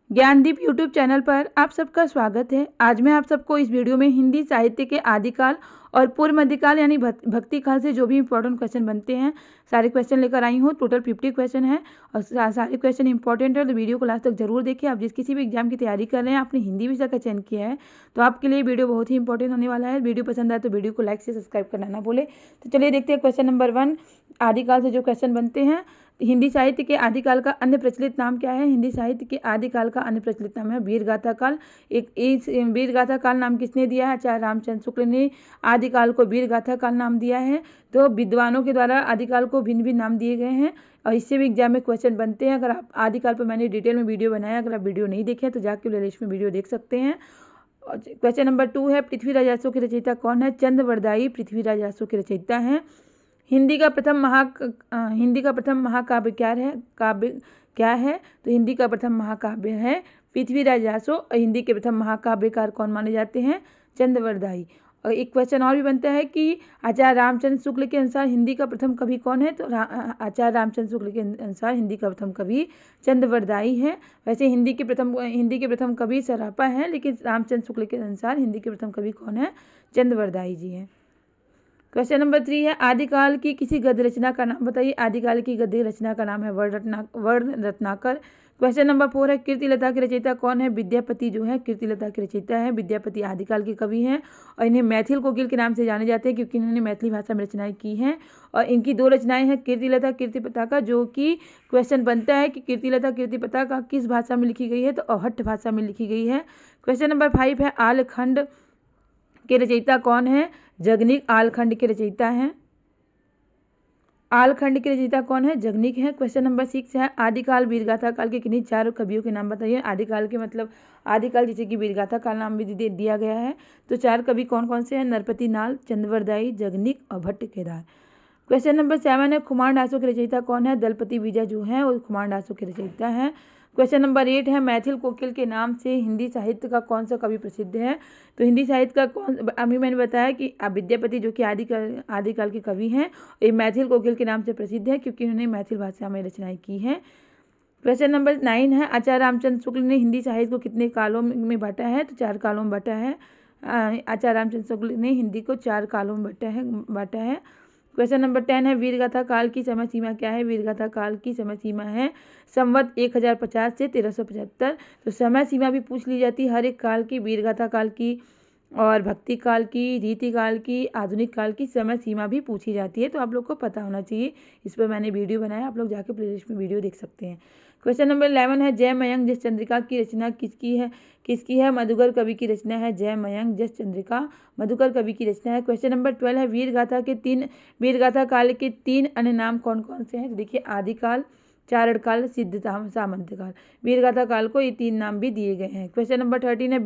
Gyandeep YouTube channel पर आप सबका स्वागत है। आज मैं आप सबको इस वीडियो में हिंदी साहित्य के आदिकाल और पूर्व मध्यकाल यानी भक्ति काल से जो भी इंपॉर्टेंट क्वेश्चन बनते हैं सारे क्वेश्चन लेकर आई हूँ। टोटल 50 क्वेश्चन है और सारे क्वेश्चन इंपॉर्टेंट है, तो वीडियो को लास्ट तक जरूर देखिए। आप जिस किसी भी एग्जाम की तैयारी कर रहे हैं, आपने हिंदी विषय का चयन किया है, तो आपके लिए वीडियो बहुत ही इंपॉर्टेंट होने वाला है। वीडियो पसंद आए तो वीडियो को लाइक से सब्सक्राइब करना ना भूले। तो चलिए देखते हैं क्वेश्चन नंबर 1, आदिकाल से जो क्वेश्चन बनते हैं। हिंदी साहित्य के आदिकाल का अन्य प्रचलित नाम क्या है? हिंदी साहित्य के आदिकाल का अन्य प्रचलित नाम है वीरगाथा काल। इस वीरगाथा काल नाम किसने दिया है? आचार्य रामचंद्र शुक्ल ने आदिकाल को वीरगाथा काल नाम दिया है। तो विद्वानों के द्वारा आदिकाल को भिन्न भिन्न नाम दिए गए हैं और इससे भी एग्जाम में क्वेश्चन बनते हैं। अगर आप आदिकाल पर मैंने डिटेल में वीडियो बनाया, अगर आप वीडियो नहीं देखे तो जाके प्लेलिस्ट में वीडियो देख सकते हैं। क्वेश्चन नंबर 2 है, पृथ्वीराज आसो के रचयिता कौन है? चंद्रवरदायी पृथ्वीराज आसो के रचयिता हैं। हिंदी का प्रथम महाकाव्य क्या है? तो हिंदी का प्रथम महाकाव्य है पृथ्वीराज आसो। हिंदी के प्रथम महाकाव्यकार कौन माने जाते हैं? चंद्रवरदायी। और एक क्वेश्चन और भी बनता है कि आचार्य रामचंद्र शुक्ल के अनुसार हिंदी का प्रथम कवि कौन है? तो आचार्य रामचंद्र शुक्ल के अनुसार हिंदी का प्रथम कवि चंद्रवरदायी है। वैसे हिंदी के प्रथम कवि सरापा है, लेकिन रामचंद्र शुक्ल के अनुसार हिंदी के प्रथम कवि कौन है? चंद्रवरदायी जी हैं। क्वेश्चन नंबर 3 है, आदिकाल की किसी गद्य रचना का नाम बताइए। आदिकाल की गद्य रचना का नाम है वर्ण रत्नाकर। क्वेश्चन नंबर 4 है, कीर्तिलता के रचयिता कौन है? विद्यापति जो है कीर्तिलता के रचयिता है। विद्यापति आदिकाल के कवि हैं और इन्हें मैथिल कोकिल के नाम से जाने जाते हैं क्योंकि इन्होंने मैथिली भाषा में रचनाएं की हैं। और इनकी 2 रचनाएं हैं, कीर्तिलता कीर्तिपताका, जो कि क्वेश्चन बनता है कि कीर्तिलता कीर्तिपताका किस भाषा में लिखी गई है? तो अवहट्ट भाषा में लिखी गई है। क्वेश्चन नंबर 5 है, आलखंड के रचयिता कौन है? जगनिक आलखंड के रचयिता हैं। आलखंड के रचयिता कौन है? जगनिक है। क्वेश्चन नंबर 6 है, आदिकाल वीरगाथा काल के किन्हीं 4 कवियों के नाम बताइए। आदिकाल के मतलब आदिकाल जैसे कि वीरगाथा काल नाम भी दिया गया है, तो 4 कवि कौन कौन से हैं? नरपति नाल, चंद्रवरदायी, जगनिक और भट्ट केदार। क्वेश्चन नंबर 7 है, खुमांड आसो के रचयिता कौन है? दलपति विजय जो है वो खुमांड आसो के रचयिता हैं। क्वेश्चन नंबर 8 है, मैथिल कोकिल के नाम से हिंदी साहित्य का कौन सा कवि प्रसिद्ध है? तो हिंदी साहित्य का कौन, अभी मैंने बताया कि विद्यापति जो कि आदिकाल के कवि हैं, ये मैथिल कोकिल के नाम से प्रसिद्ध है क्योंकि उन्होंने मैथिल भाषा में रचनाएं की हैं। क्वेश्चन नंबर 9 है, आचार्य रामचंद्र शुक्ल ने हिंदी साहित्य को कितने कालों में बांटा है? तो 4 कालों में बांटा है। आचार्य रामचंद्र शुक्ल ने हिंदी को 4 कालों में बांटा है। क्वेश्चन नंबर 10 है, वीरगाथा काल की समय सीमा क्या है? वीरगाथा काल की समय सीमा है संवत 1050 से 1375। तो समय सीमा भी पूछ ली जाती है हर एक काल की, वीरगाथा काल की और भक्ति काल की, रीति काल की, आधुनिक काल की समय सीमा भी पूछी जाती है, तो आप लोग को पता होना चाहिए। इस पर मैंने वीडियो बनाया, आप लोग जाके प्लेलिस्ट में वीडियो देख सकते हैं। क्वेश्चन नंबर 11 है, जय मयंक जस चंद्रिका की रचना किसकी है? मधुकर कवि की रचना है। जय मयंक जस चंद्रिका मधुकर कवि की रचना है। क्वेश्चन नंबर 12 है, वीरगाथा काल के 3 अन्य नाम कौन कौन से हैं? तो देखिए, आदिकाल, चारणकाल, सिद्ध सामंत काल। वीरगाथा काल को ये 3 नाम भी दिए गए हैं। क्वेश्चन नंबर 13 है,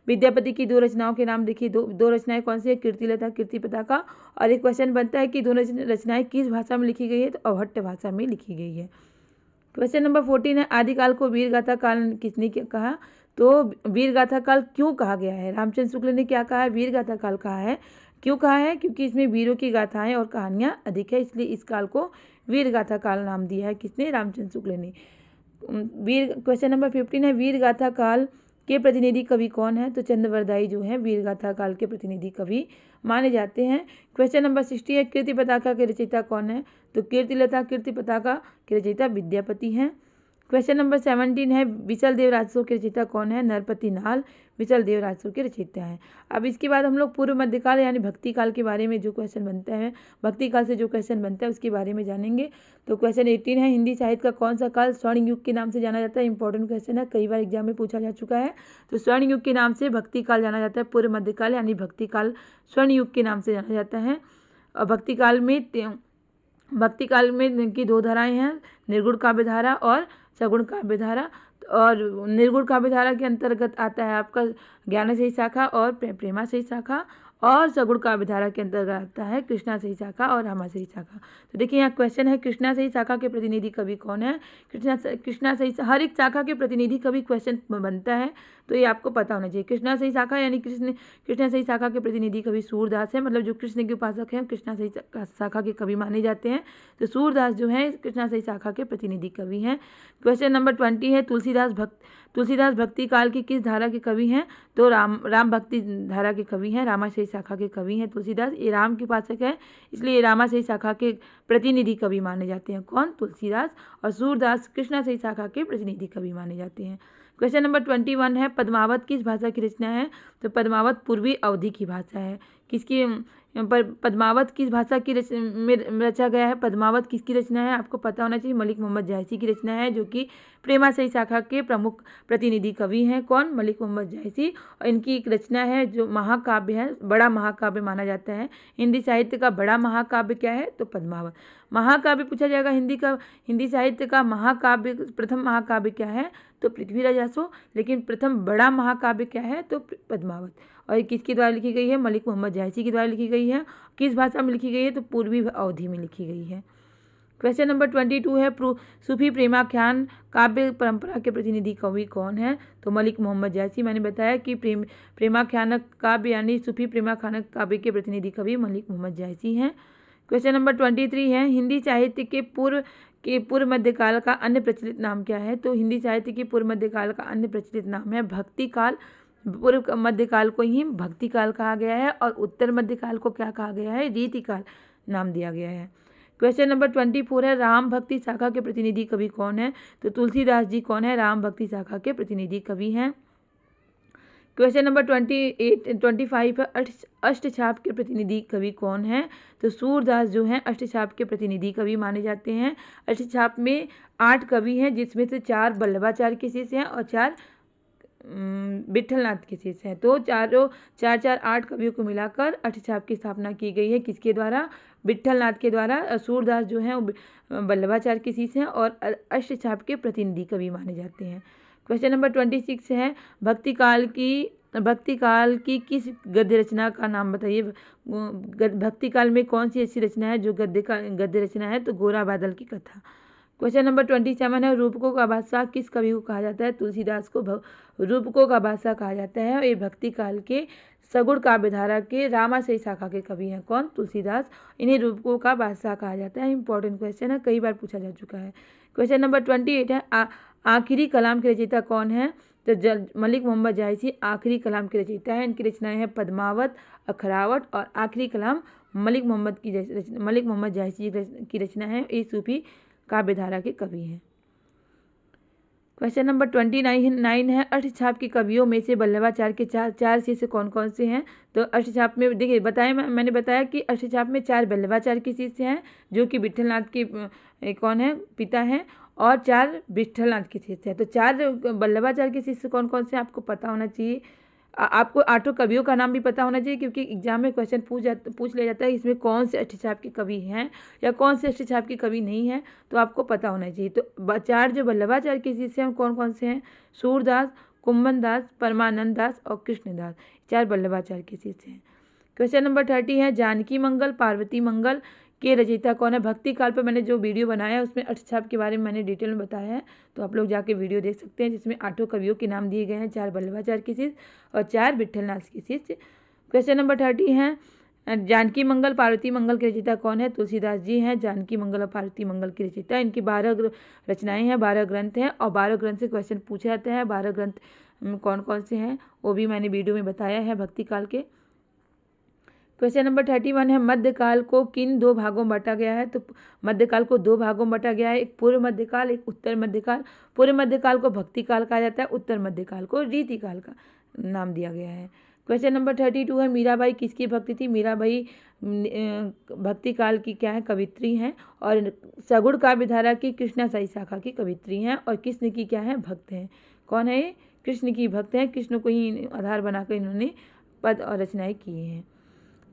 विद्यापति की 2 रचनाओं के नाम देखिए। दो रचनाएं कौन सी है? कीर्तिलता कीर्तिपताका। और एक क्वेश्चन बनता है कि दोनों रचनाएं किस भाषा में लिखी गई है? तो अवहट्ट भाषा में लिखी गई है। क्वेश्चन नंबर 14 है, आदिकाल को वीरगाथा काल किसने कहा? तो वीरगाथा काल क्यों कहा गया है? रामचंद्र शुक्ल ने क्या कहा है? वीरगाथा काल कहा है। क्यों कहा है? क्योंकि इसमें वीरों की गाथाएं और कहानियां अधिक है, इसलिए इस काल को वीरगाथा काल नाम दिया है। किसने? रामचंद्र शुक्ल ने। क्वेश्चन नंबर 15 है, वीरगाथा काल के प्रतिनिधि कवि कौन है? तो चंद्रवरदायी जो है वीरगाथा काल के प्रतिनिधि कवि माने जाते हैं। क्वेश्चन नंबर 60 है, कीर्तिपताका के रचयिता कौन है? तो कीर्तिलता कीर्तिपताका के रचयिता विद्यापति हैं। क्वेश्चन नंबर 17 है, विचल देव राजसो के रचयिता कौन है? नरपति नाल विचल देव राजसो के रचयिता हैं। अब इसके बाद हम लोग पूर्व मध्यकाल यानी भक्ति काल के बारे में जो क्वेश्चन बनता है, भक्ति काल से जो क्वेश्चन बनता है उसके बारे में जानेंगे। तो क्वेश्चन 18 है, हिंदी साहित्य का कौन सा काल स्वर्ण युग के नाम से जाना जाता है? इंपॉर्टेंट क्वेश्चन है, कई बार एग्जाम में पूछा जा चुका है। तो स्वर्ण युग के नाम से भक्ति काल जाना जाता है। पूर्व मध्यकाल यानी भक्ति काल स्वर्ण युग के नाम से जाना जाता है। और भक्ति काल में की 2 धाराएं हैं, निर्गुण काव्य धारा और सगुण काव्य धारा। और निर्गुण काव्य धारा के अंतर्गत आता है आपका ज्ञानशयी शाखा और प्रेमाशयी शाखा। और सगुण काव्य धारा के अंतर्गत आता है कृष्णा सही शाखा और रामा सही शाखा। तो देखिए यहाँ क्वेश्चन है, कृष्णा सही शाखा के प्रतिनिधि कवि कौन है? कृष्णा सही, हर एक शाखा के प्रतिनिधि कवि क्वेश्चन बनता है, तो ये आपको पता होना चाहिए। कृष्णा सही शाखा यानी कृष्णा सही शाखा के प्रतिनिधि कवि सूरदास है, मतलब जो कृष्ण के उपासक हैं कृष्णा सही शाखा के कवि माने जाते हैं। तो सूरदास जो है कृष्णा सही शाखा के प्रतिनिधि कवि हैं। क्वेश्चन नंबर 20 है, तुलसीदास भक्ति काल की किस धारा के कवि हैं? तो राम भक्ति धारा के कवि हैं, रामा सही शाखा के कवि हैं तुलसीदास। ये राम के उपासक है, इसलिए रामा सही शाखा के प्रतिनिधि कवि माने जाते हैं। कौन? तुलसीदास। और सूरदास कृष्णा सही शाखा के प्रतिनिधि कवि माने जाते हैं। क्वेश्चन नंबर 21 है, पद्मावत किस भाषा की रचना है? तो पद्मावत पूर्वी अवधि की भाषा है। किसकी पद्मावत किस भाषा की में रचा गया है? पद्मावत किसकी रचना है? आपको पता होना चाहिए, मलिक मोहम्मद जायसी की रचना है, जो कि प्रेमा सही शाखा के प्रमुख प्रतिनिधि कवि हैं। कौन? मलिक मोहम्मद जायसी। और इनकी एक रचना है जो महाकाव्य है, बड़ा महाकाव्य माना जाता है। हिंदी साहित्य का बड़ा महाकाव्य क्या है? तो पद्मावत। महाकाव्य पूछा जाएगा हिंदी साहित्य का महाकाव्य, प्रथम महाकाव्य क्या है? तो पृथ्वीराज आसो। लेकिन प्रथम बड़ा महाकाव्य क्या है? तो पद्मावत। और ये किसके द्वारा लिखी गई है? मलिक मोहम्मद जायसी के द्वारा लिखी गई है। किस भाषा में लिखी गई है? तो पूर्वी अवधि में लिखी गई है। क्वेश्चन नंबर 22 है, सूफी प्रेमाख्यान काव्य परंपरा के प्रतिनिधि कवि कौन है? तो मलिक मोहम्मद जायसी। मैंने बताया कि प्रेमाख्यान काव्य यानी सूफी प्रेमाख्यान काव्य के प्रतिनिधि कवि मलिक मोहम्मद जायसी हैं। क्वेश्चन नंबर 23 है, हिंदी साहित्य के पूर्व मध्यकाल का अन्य प्रचलित नाम क्या है? तो हिंदी साहित्य के पूर्व मध्यकाल का अन्य प्रचलित नाम है भक्ति काल। पूर्व मध्यकाल को ही भक्ति काल कहा गया है और उत्तर मध्यकाल को क्या कहा गया है? रीति काल नाम दिया गया है। क्वेश्चन नंबर 24 है, राम भक्ति शाखा के प्रतिनिधि कवि कौन है? तो तुलसीदास जी कौन है? राम भक्ति शाखा के प्रतिनिधि कवि हैं। क्वेश्चन नंबर 25 है, अष्टछाप के प्रतिनिधि कवि कौन है? तो सूरदास जो हैं अष्टछाप के प्रतिनिधि कवि माने जाते हैं। अष्टछाप में 8 कवि हैं, जिसमें से 4 वल्लभाचार्य के शिष्य हैं और 4 विट्ठलनाथ के शिष्य हैं। तो चारों 8 कवियों को मिलाकर अष्टछाप की स्थापना की गई है। किसके द्वारा? विट्ठलनाथ के द्वारा। सूरदास जो हैं वल्लभाचार्य के शिष्य हैं और अष्टछाप के प्रतिनिधि कवि माने जाते हैं। क्वेश्चन नंबर 26 है, भक्ति काल की किस गद्य रचना का नाम बताइए? भक्ति काल में कौन सी ऐसी रचना है जो गद्य रचना है? तो गोरा बादल की कथा। क्वेश्चन नंबर 27 है, रूपकों का बादशाह किस कवि को कहा जाता है? तुलसीदास को रूपकों का बादशाह कहा जाता है। ये भक्ति काल के सगुण काव्य धारा के रामा सही शाखा के कवि हैं। कौन? तुलसीदास। इन्हें रूपकों का बादशाह कहा जाता है। इंपॉर्टेंट क्वेश्चन है, कई बार पूछा जा चुका है। क्वेश्चन नंबर 28 है, आखिरी कलाम के रचयिता कौन है? तो मलिक मोहम्मद जायसी आखिरी कलाम के रचयिता है। इनकी रचनाएं हैं पद्मावत, अखरावट और आखिरी कलाम मलिक मोहम्मद जायसी की रचना है। ये सूफी काव्य धारा के कवि हैं। क्वेश्चन नंबर 29 है, अष्टछाप के कवियों में से वल्लभाचार्य के चार शिष्य कौन कौन से हैं? तो अष्टछाप में देखिए मैंने बताया कि अष्टछाप में 4 वल्लभाचार्य के शिष्य हैं, जो कि विट्ठलनाथ के कौन है? पिता हैं, और 4 विट्ठलनाथ के शिष्य हैं। तो 4 वल्लभाचार्य के शिष्य कौन कौन से आपको पता होना चाहिए। आपको 8 कवियों का नाम भी पता होना चाहिए, क्योंकि एग्जाम में क्वेश्चन पूछ लिया जाता है इसमें कौन से अष्टछाप के कवि हैं या कौन से अष्टछाप के कवि नहीं हैं, तो आपको पता होना चाहिए। तो 4 जो वल्लभाचार्य के शिष्य हैं कौन कौन से हैं? सूरदास, कुंभन दास, परमानंद दास और कृष्णदास, 4 वल्लभाचार्य के शिष्य हैं। क्वेश्चन नंबर 30 है, जानकी मंगल पार्वती मंगल के रचयिता कौन है? भक्ति काल पर मैंने जो वीडियो बनाया है उसमें अष्टछाप के बारे में मैंने डिटेल में बताया है, तो आप लोग जाके वीडियो देख सकते हैं, जिसमें 8 कवियों के नाम दिए गए हैं, 4 वल्लभाचार्य के शिष्य और 4 विट्ठलनाथ के शिष्य। क्वेश्चन नंबर 30 है, जानकी मंगल पार्वती मंगल के रचयिता कौन है? तुलसीदास जी हैं जानकी मंगल और पार्वती मंगल की रचयिता। इनकी 12 रचनाएं हैं, 12 ग्रंथ हैं और 12 ग्रंथ से क्वेश्चन पूछा जाता है। 12 ग्रंथ कौन कौन से हैं वो भी मैंने वीडियो में बताया है भक्ति काल के। क्वेश्चन नंबर 31 है, मध्यकाल को किन 2 भागों में बांटा गया है? तो मध्यकाल को 2 भागों में बांटा गया है, एक पूर्व मध्यकाल, एक उत्तर मध्यकाल। पूर्व मध्यकाल को भक्ति काल कहा जाता है, उत्तर मध्यकाल को रीति काल का नाम दिया गया है। क्वेश्चन नंबर 32 है, मीराबाई किसकी भक्ति थी? मीराबाई भक्ति काल की क्या है? कवित्री हैं और सगुण काव्य धारा की कृष्णा सही शाखा की कवित्री हैं और कृष्ण की क्या है? भक्त हैं। कौन है ये? कृष्ण की भक्त हैं। कृष्ण को ही आधार बनाकर इन्होंने पद और रचनाएं की हैं।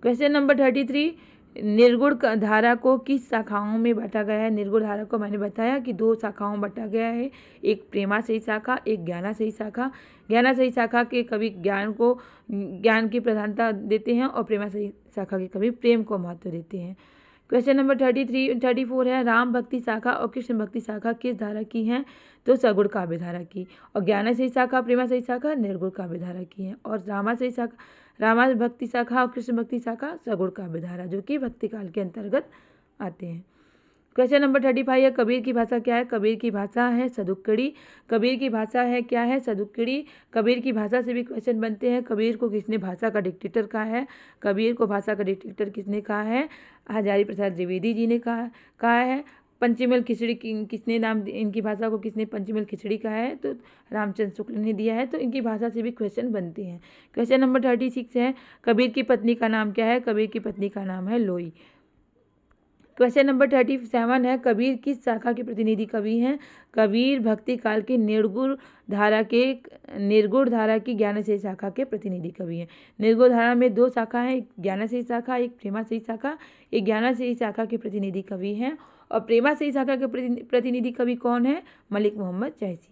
क्वेश्चन नंबर 33, निर्गुण धारा को किस शाखाओं में बांटा गया है? निर्गुण धारा को मैंने बताया कि 2 शाखाओं में बांटा गया है, एक प्रेमाशयी शाखा, एक ज्ञानाशयी शाखा। ज्ञानाशयी शाखा के कवि ज्ञान की प्रधानता देते हैं और प्रेमाशयी शाखा के कवि प्रेम को महत्व देते हैं। क्वेश्चन नंबर 34 है, राम भक्ति शाखा और कृष्ण भक्ति शाखा किस धारा की हैं? तो सगुण काव्य धारा की। और ज्ञानाशयी शाखा, प्रेमाशयी शाखा निर्गुण काव्य धारा की है। और रामा भक्ति शाखा और कृष्ण भक्ति शाखा सगुण काव्य धारा, जो कि भक्ति काल के अंतर्गत आते हैं। क्वेश्चन नंबर 35 है, कबीर की भाषा क्या है? कबीर की भाषा है सदुक्कड़ी। कबीर की भाषा है क्या है? सदुक्कड़ी। कबीर की भाषा से भी क्वेश्चन बनते हैं। कबीर को किसने भाषा का डिक्टेटर कहा है? कबीर को भाषा का डिक्टेटर किसने कहा है? हजारी प्रसाद द्विवेदी जी ने कहा है। पंचमेल खिचड़ी किसने नाम, इनकी भाषा को किसने पंचमेल खिचड़ी कहा है? तो रामचंद्र शुक्ल ने दिया है। तो इनकी भाषा से भी क्वेश्चन बनते हैं। क्वेश्चन नंबर 36 है, कबीर की पत्नी का नाम क्या है? कबीर की पत्नी का नाम है लोई। क्वेश्चन नंबर 37 है, कबीर किस शाखा के प्रतिनिधि कवि हैं? कबीर भक्ति काल के निर्गुण धारा की ज्ञानाशयी शाखा के प्रतिनिधि कवि हैं। निर्गुण धारा में 2 शाखा हैं, एक ज्ञानाशयी शाखा, एक प्रेमाशयी शाखा। एक ज्ञानाशयी शाखा के प्रतिनिधि कवि हैं। और प्रेमाशयी शाखा के प्रतिनिधि कवि कौन है? मलिक मोहम्मद जैसी।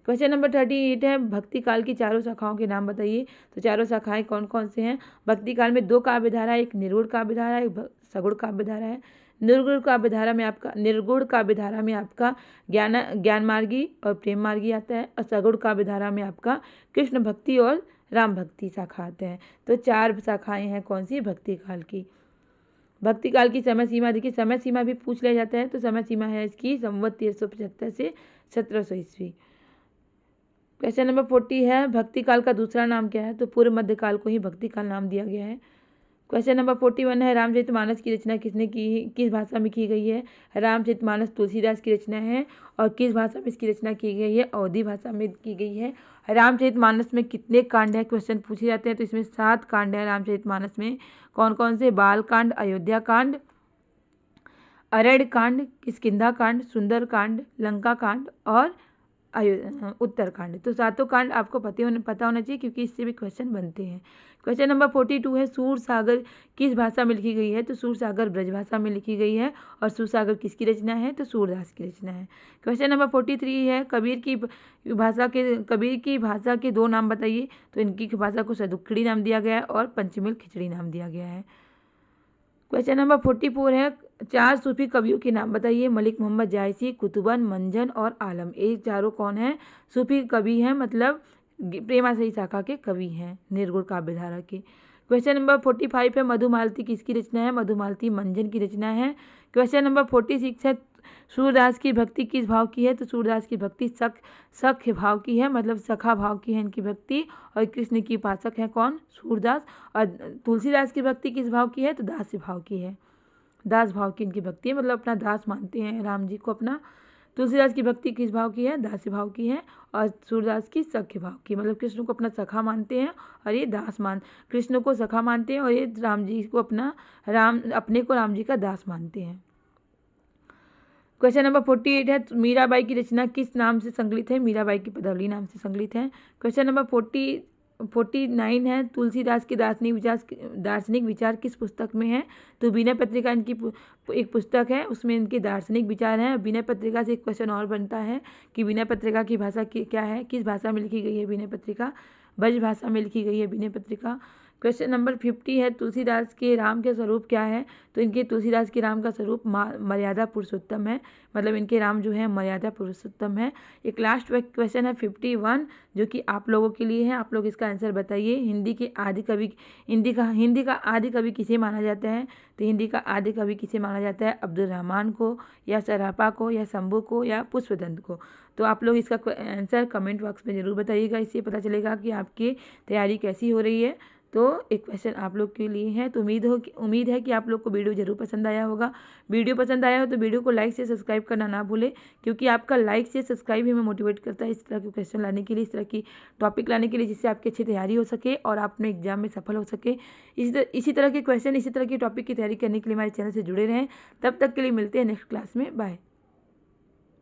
क्वेश्चन नंबर 38 है, भक्ति काल की 4 शाखाओं के नाम बताइए। तो 4 शाखाएं कौन कौन से हैं? भक्ति काल में 2 काव्य धारा, एक निर्गुण काव्य धारा, एक सगुण काव्य धारा है। निर्गुण काव्य धारा में आपका ज्ञान मार्गी और प्रेम मार्गी आता है। और सगुण काव्य धारा में आपका कृष्ण भक्ति और राम भक्ति शाखा आते हैं। तो 4 शाखाएं हैं कौन सी? भक्ति काल की। भक्ति काल की समय सीमा देखिए, समय सीमा भी पूछ लिया जाता है। तो समय सीमा है इसकी संवत 1375 से 1700 ईस्वी। क्वेश्चन नंबर 40 है, भक्ति काल का दूसरा नाम क्या है? तो पूर्व मध्यकाल को ही भक्ति काल नाम दिया गया है। क्वेश्चन नंबर 41 है, रामचरितमानस की रचना किसने की, किस भाषा में की गई है? रामचरितमानस तुलसीदास की रचना है। और किस भाषा में इसकी रचना की गई है? अवधी भाषा में की गई है। रामचरितमानस में कितने कांड है? क्वेश्चन पूछे जाते हैं। तो इसमें 7 कांड है रामचरितमानस में। कौन कौन से? बाल कांड, अयोध्या कांड, अरण्य कांड, किष्किंधा कांड, सुंदर कांड, लंका कांड और उत्तरकांड। तो 7 कांड आपको पता होना चाहिए, क्योंकि इससे भी क्वेश्चन बनते हैं। क्वेश्चन नंबर 42 है, सूरसागर किस भाषा में लिखी गई है? तो सूरसागर ब्रजभाषा में लिखी गई है। और सूरसागर किसकी रचना है? तो सूरदास की रचना है। क्वेश्चन नंबर 43 है, कबीर की भाषा के 2 नाम बताइए। तो इनकी भाषा को सदुक्कड़ी नाम दिया गया है और पंचमेल खिचड़ी नाम दिया गया है। क्वेश्चन नंबर 44 है, 4 सूफी कवियों के नाम बताइए। मलिक मोहम्मद जायसी, कुतुबन, मंजन और आलम। ये चारों कौन है? सूफी कवि हैं, मतलब प्रेमाशयी शाखा के कवि हैं, निर्गुण काव्य धारा के। क्वेश्चन नंबर 45 है, मधुमालती किसकी रचना है? मधुमालती मंजन की रचना है। क्वेश्चन नंबर 46 है, सूरदास की भक्ति किस भाव की है? तो सूरदास की भक्ति सख्य भाव की है, मतलब सखा भाव की है इनकी भक्ति। और कृष्ण की उपासक है कौन? सूरदास। और तुलसीदास की भक्ति किस भाव की है? तो दास्य भाव की है, दास भाव की इनकी भक्ति है, मतलब अपना दास मानते हैं राम जी को अपना। तुलसीदास की भक्ति किस भाव की है? दास्य भाव की है। और सूरदास की सख्य भाव की, मतलब कृष्ण को अपना सखा मानते हैं और ये कृष्ण को सखा मानते हैं और ये राम जी को अपने को राम जी का दास मानते हैं। क्वेश्चन नंबर 48 है, मीराबाई की रचना किस नाम से संकलित है? मीराबाई की पदावली नाम से संकलित है। क्वेश्चन नंबर 49 है, तुलसीदास के दार्शनिक विचार किस पुस्तक में है? तो विनय पत्रिका इनकी एक पुस्तक है, उसमें इनके दार्शनिक विचार हैं। विनय पत्रिका से एक क्वेश्चन और बनता है कि विनय पत्रिका की भाषा क्या है, किस भाषा में लिखी गई है विनय पत्रिका? ब्रज भाषा में लिखी गई है विनय पत्रिका। क्वेश्चन नंबर 50 है, तुलसीदास के राम के स्वरूप क्या है? तो इनके तुलसीदास के राम का स्वरूप मर्यादा पुरुषोत्तम है, मतलब इनके राम जो है मर्यादा पुरुषोत्तम है। एक लास्ट क्वेश्चन है 51, जो कि आप लोगों के लिए है। आप लोग इसका आंसर बताइए। हिंदी का आदि कवि किसे माना जाता है? तो हिंदी का आदि कवि किसे माना जाता है? अब्दुल रहमान को, या सरापा को, या शंभू को, या पुष्पदंत को? तो आप लोग इसका आंसर कमेंट बॉक्स में ज़रूर बताइएगा, इससे पता चलेगा कि आपकी तैयारी कैसी हो रही है। तो एक क्वेश्चन आप लोग के लिए है। तो उम्मीद है कि आप लोग को वीडियो जरूर पसंद आया होगा। वीडियो पसंद आया हो तो वीडियो को लाइक से सब्सक्राइब करना ना भूलें, क्योंकि आपका लाइक से सब्सक्राइब ही हमें मोटिवेट करता है इस तरह के क्वेश्चन लाने के लिए, इस तरह की टॉपिक लाने के लिए, जिससे आपकी अच्छी तैयारी हो सके और आप अपने एग्जाम में सफल हो सके। इसी तरह के क्वेश्चन, इसी तरह की टॉपिक की तैयारी करने के लिए हमारे चैनल से जुड़े रहें। तब तक के लिए मिलते हैं नेक्स्ट क्लास में। बाय।